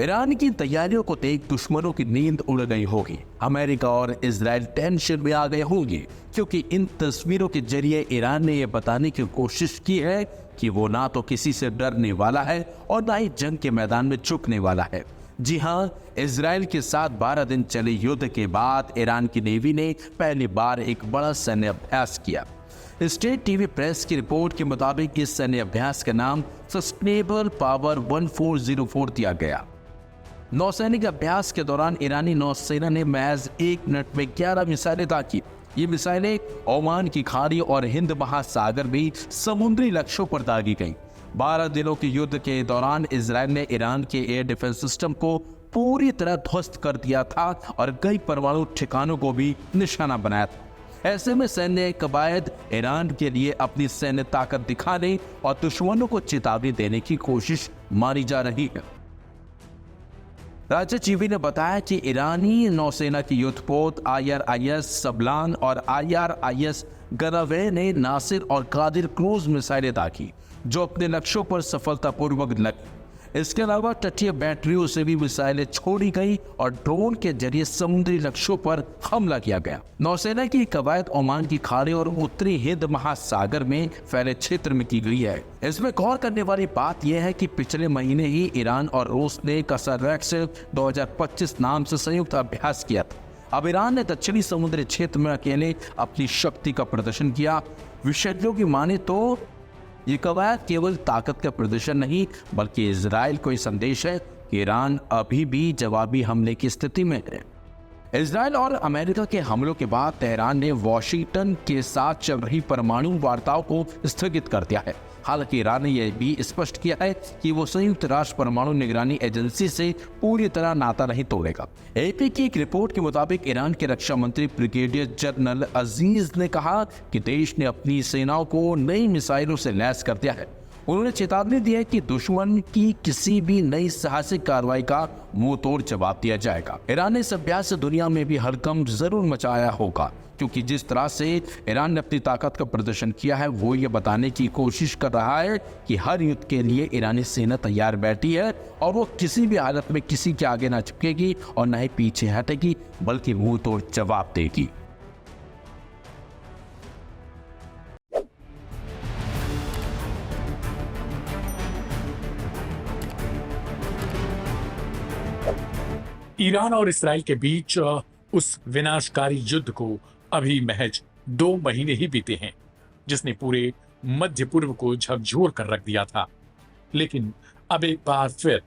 Iran की तैयारियों को देख दुश्मनों की नींद उड़ गई होगी। अमेरिका और इजराइल टेंशन में आ गए होंगे, क्योंकि इन तस्वीरों के जरिए ईरान ने यह बताने की कोशिश की है कि वो ना तो किसी से डरने वाला है और ना ही जंग के मैदान में झुकने वाला है। जी हाँ, इजराइल के साथ 12 दिन चले युद्ध के बाद ईरान की नेवी ने पहली बार एक बड़ा सैन्य अभ्यास किया। स्टेट टीवी प्रेस की रिपोर्ट के मुताबिक इस सैन्य अभ्यास का नाम सस्टेनेबल पावर 1404 दिया गया। नौसैनिक अभ्यास के दौरान ईरानी नौसेना ने महज 1 मिनट में 11 मिसाइलें दागी। ये मिसाइलें ओमान की खाड़ी और हिंद महासागर में समुद्री लक्ष्यों पर दागी गईं। 12 दिनों के युद्ध के दौरान इजराइल ने ईरान के एयर डिफेंस सिस्टम को पूरी तरह ध्वस्त कर दिया था और कई परमाणु ठिकानों को भी निशाना बनाया था। ऐसे में सैन्य कवायद ईरान के लिए अपनी सैन्य ताकत दिखाने और दुश्मनों को चेतावनी देने की कोशिश मानी जा रही है। राज्य टीवी ने बताया कि ईरानी नौसेना की युद्धपोत IRIS सबलान और IRIS गनावे ने नासिर और कादिर क्रूज मिसाइलें दागी, जो अपने लक्ष्यों पर सफलतापूर्वक लगी। इसके अलावा तटीय बैटरियों से भी मिसाइलें छोड़ी गई और ड्रोन के जरिए समुद्री लक्ष्यों पर हमला किया गया। नौसेना की कवायद ओमान की खाड़ी और उत्तरी हिंद महासागर में फैले क्षेत्र में की गई है। इसमें गौर करने वाली बात यह है कि पिछले महीने ही ईरान और रूस ने कसरक्स 2025 नाम से संयुक्त अभ्यास किया था। अब ईरान ने दक्षिणी समुद्री क्षेत्र में अकेले अपनी शक्ति का प्रदर्शन किया। विशेषज्ञों की माने तो ये कवायद केवल ताकत का प्रदर्शन नहीं, बल्कि इजराइल को ये संदेश है कि ईरान अभी भी जवाबी हमले की स्थिति में है। इजराइल और अमेरिका के हमलों के बाद तेहरान ने वॉशिंगटन के साथ चल रही परमाणु वार्ताओं को स्थगित कर दिया है। हालांकि ईरान ने यह भी स्पष्ट किया है कि वो संयुक्त राष्ट्र परमाणु निगरानी एजेंसी से पूरी तरह नाता नहीं तोड़ेगा। AP की एक रिपोर्ट के मुताबिक ईरान के रक्षा मंत्री ब्रिगेडियर जनरल अजीज ने कहा कि देश ने अपनी सेनाओं को नई मिसाइलों से लैस कर दिया है। उन्होंने चेतावनी दी है कि दुश्मन की किसी भी नई साहसिक कार्रवाई का मुंह तोड़ जवाब दिया जाएगा। ईरान ने इस अभ्यास से दुनिया में भी हड़कंप जरूर मचाया होगा, क्योंकि जिस तरह से ईरान ने अपनी ताकत का प्रदर्शन किया है, वो ये बताने की कोशिश कर रहा है कि हर युद्ध के लिए ईरानी सेना तैयार बैठी है और वो किसी भी हालत में किसी के आगे ना झुकेगी और न ही पीछे हटेगी, बल्कि मुंह तोड़ जवाब देगी। ईरान और इसराइल के बीच उस विनाशकारी युद्ध को अभी महज 2 महीने ही बीते हैं, जिसने पूरे मध्य पूर्व को झकझोर कर रख दिया था। लेकिन अब एक बार फिर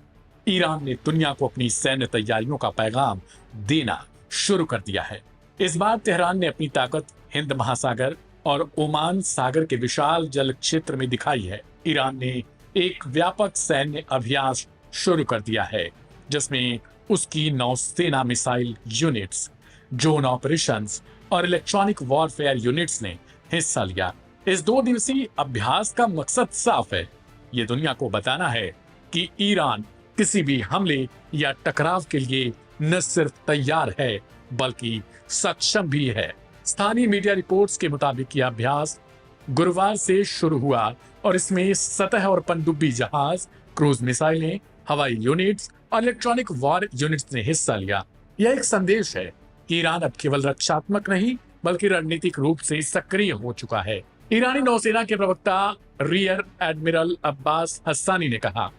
ईरान ने दुनिया को अपनी सैन्य तैयारियों का पैगाम देना शुरू कर दिया है। इस बार तेहरान ने अपनी ताकत हिंद महासागर और ओमान सागर के विशाल जल क्षेत्र में दिखाई है। ईरान ने एक व्यापक सैन्य अभ्यास शुरू कर दिया है, जिसमें उसकी नौसेना मिसाइल यूनिट्स, ड्रोन ऑपरेशंस और इलेक्ट्रॉनिक वॉरफेयर यूनिट्स ने हिस्सा लिया। इस 2 दिवसीय अभ्यास का मकसद साफ है। ये दुनिया को बताना है कि ईरान किसी भी हमले या टकराव के लिए न सिर्फ तैयार है, बल्कि सक्षम भी है। स्थानीय मीडिया रिपोर्ट्स के मुताबिक यह अभ्यास गुरुवार से शुरू हुआ और इसमें सतह और पनडुब्बी जहाज, क्रूज मिसाइलें, हवाई यूनिट्स और इलेक्ट्रॉनिक वॉर यूनिट्स ने हिस्सा लिया। यह एक संदेश है कि ईरान अब केवल रक्षात्मक नहीं, बल्कि रणनीतिक रूप से सक्रिय हो चुका है। ईरानी नौसेना के प्रवक्ता रियर एडमिरल अब्बास हस्सानी ने कहा,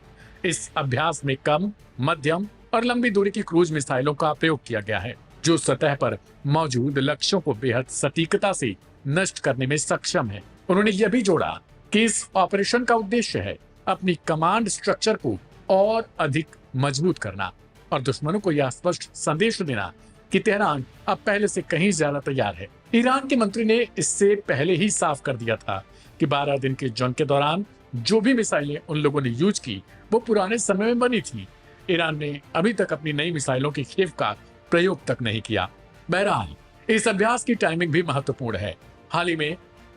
इस अभ्यास में कम, मध्यम और लंबी दूरी की क्रूज मिसाइलों का प्रयोग किया गया है, जो सतह पर मौजूद लक्ष्यों को बेहद सटीकता से नष्ट करने में सक्षम है। उन्होंने यह भी जोड़ा कि इस ऑपरेशन का उद्देश्य है अपनी कमांड स्ट्रक्चर को और अधिक मजबूत करना और दुश्मनों को यह स्पष्ट संदेश देना कि तेहरान अब पहले से कहीं ज्यादा तैयार है। ईरान के मंत्री ने इससे पहले ही साफ कर दिया था कि 12 दिन के जंग के दौरान जो भी मिसाइलें उन लोगों ने यूज की, वो पुराने समय में बनी थी। ईरान ने अभी तक अपनी नई मिसाइलों की खेप का प्रयोग तक नहीं किया। बहरहाल इस अभ्यास की टाइमिंग भी महत्वपूर्ण है। हाल ही में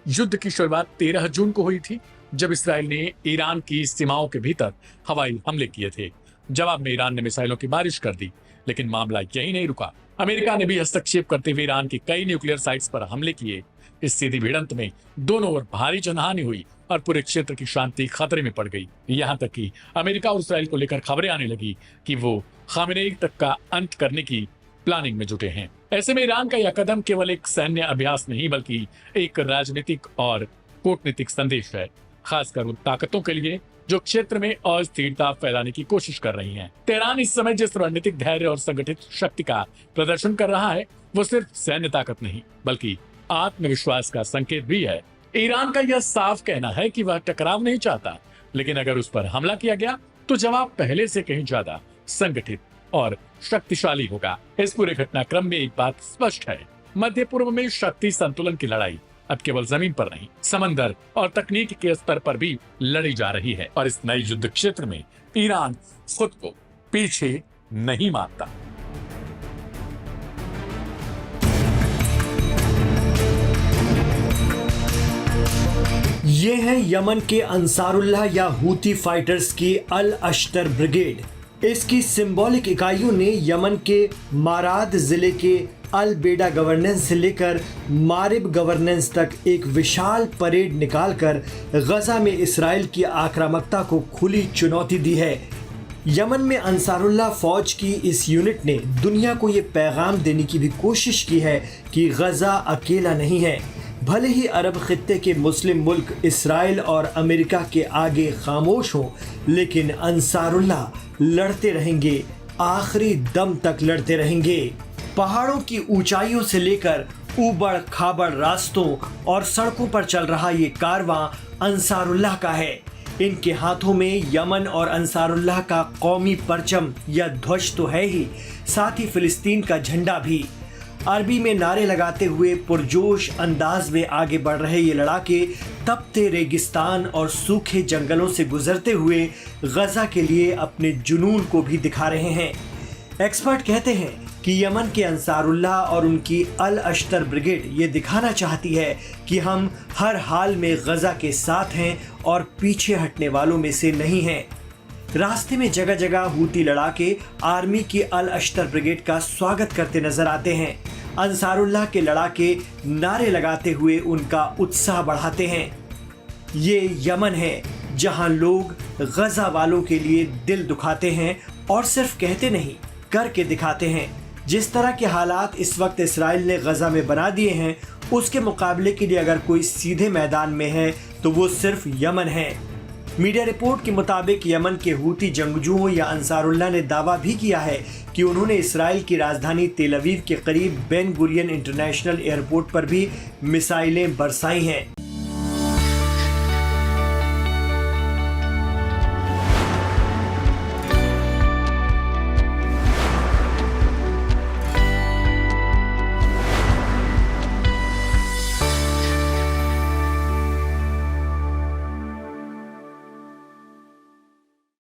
युद्ध की शुरुआत 13 जून को हुई थी, जब इसराइल ने ईरान की सीमाओं के भीतर हवाई हमले किए थे। जवाब में ईरान ने मिसाइलों की बारिश कर दी, लेकिन मामला यही नहीं रुका। अमेरिका ने भी हस्तक्षेप करते हुए ईरान की कई न्यूक्लियर साइट्स पर हमले किए। इस सीधी भिड़ंत में दोनों ओर भारी जनहानि हुई और पूरे क्षेत्र की शांति खतरे में पड़ गई। यहाँ तक कि अमेरिका और इसराइल को लेकर खबरें आने लगी कि वो खामेनेई तक का अंत करने की प्लानिंग में जुटे हैं। ऐसे में ईरान का यह कदम केवल एक सैन्य अभ्यास नहीं बल्कि एक राजनीतिक और कूटनीतिक संदेश है, खासकर उन ताकतों के लिए जो क्षेत्र में अस्थिरता फैलाने की कोशिश कर रही हैं। तेहरान इस समय जिस रणनीतिक धैर्य और संगठित शक्ति का प्रदर्शन कर रहा है वो सिर्फ सैन्य ताकत नहीं बल्कि आत्मविश्वास का संकेत भी है। ईरान का यह साफ कहना है कि वह टकराव नहीं चाहता, लेकिन अगर उस पर हमला किया गया तो जवाब पहले से कहीं ज्यादा संगठित और शक्तिशाली होगा। इस पूरे घटनाक्रम में एक बात स्पष्ट है, मध्य पूर्व में शक्ति संतुलन की लड़ाई अब केवल जमीन पर नहीं, समंदर और तकनीक के स्तर पर भी लड़ी जा रही है और इस नए युद्ध क्षेत्र में ईरान खुद को पीछे नहीं मानता। ये है यमन के अंसारुल्लाह या हूती फाइटर्स की अल अश्तर ब्रिगेड। इसकी सिंबॉलिक इकाइयों ने यमन के माराद जिले के अल बेडा गवर्नेंस से लेकर मारिब गवर्नेंस तक एक विशाल परेड निकालकर गजा में इसराइल की आक्रामकता को खुली चुनौती दी है। यमन में अंसारुल्लाह फौज की इस यूनिट ने दुनिया को ये पैगाम देने की भी कोशिश की है कि गजा अकेला नहीं है। भले ही अरब खित्ते के मुस्लिम मुल्क इसराइल और अमेरिका के आगे खामोश हों, लेकिन अंसारुल्लाह लड़ते रहेंगे, आखिरी दम तक लड़ते रहेंगे। पहाड़ों की ऊंचाइयों से लेकर ऊबड़ खाबड़ रास्तों और सड़कों पर चल रहा ये कारवां अंसारुल्लाह का है। इनके हाथों में यमन और अंसारुल्लाह का कौमी परचम या ध्वज तो है ही, साथ ही फिलिस्तीन का झंडा भी। अरबी में नारे लगाते हुए पुरजोश अंदाज में आगे बढ़ रहे ये लड़ाके तपते रेगिस्तान और सूखे जंगलों से गुजरते हुए गजा के लिए अपने जुनून को भी दिखा रहे हैं। एक्सपर्ट कहते हैं कि यमन के अंसारुल्लाह और उनकी अल अश्तर ब्रिगेड ये दिखाना चाहती है कि हम हर हाल में गजा के साथ हैं और पीछे हटने वालों में से नहीं हैं। रास्ते में जगह जगह हूती लड़ाके आर्मी की अल अश्तर ब्रिगेड का स्वागत करते नजर आते हैं। अंसारुल्लाह के लड़ाके नारे लगाते हुए उनका उत्साह बढ़ाते हैं। ये यमन है जहां लोग गजा वालों के लिए दिल दुखाते हैं और सिर्फ कहते नहीं, करके दिखाते हैं। जिस तरह के हालात इस वक्त इसराइल ने गजा में बना दिए हैं, उसके मुकाबले के लिए अगर कोई सीधे मैदान में है तो वो सिर्फ यमन है। मीडिया रिपोर्ट के मुताबिक यमन के हूती जंगजुओं या अंसारुल्लाह ने दावा भी किया है कि उन्होंने इसराइल की राजधानी तेल अवीव के करीब बेन गुरियन इंटरनेशनल एयरपोर्ट पर भी मिसाइलें बरसाई हैं।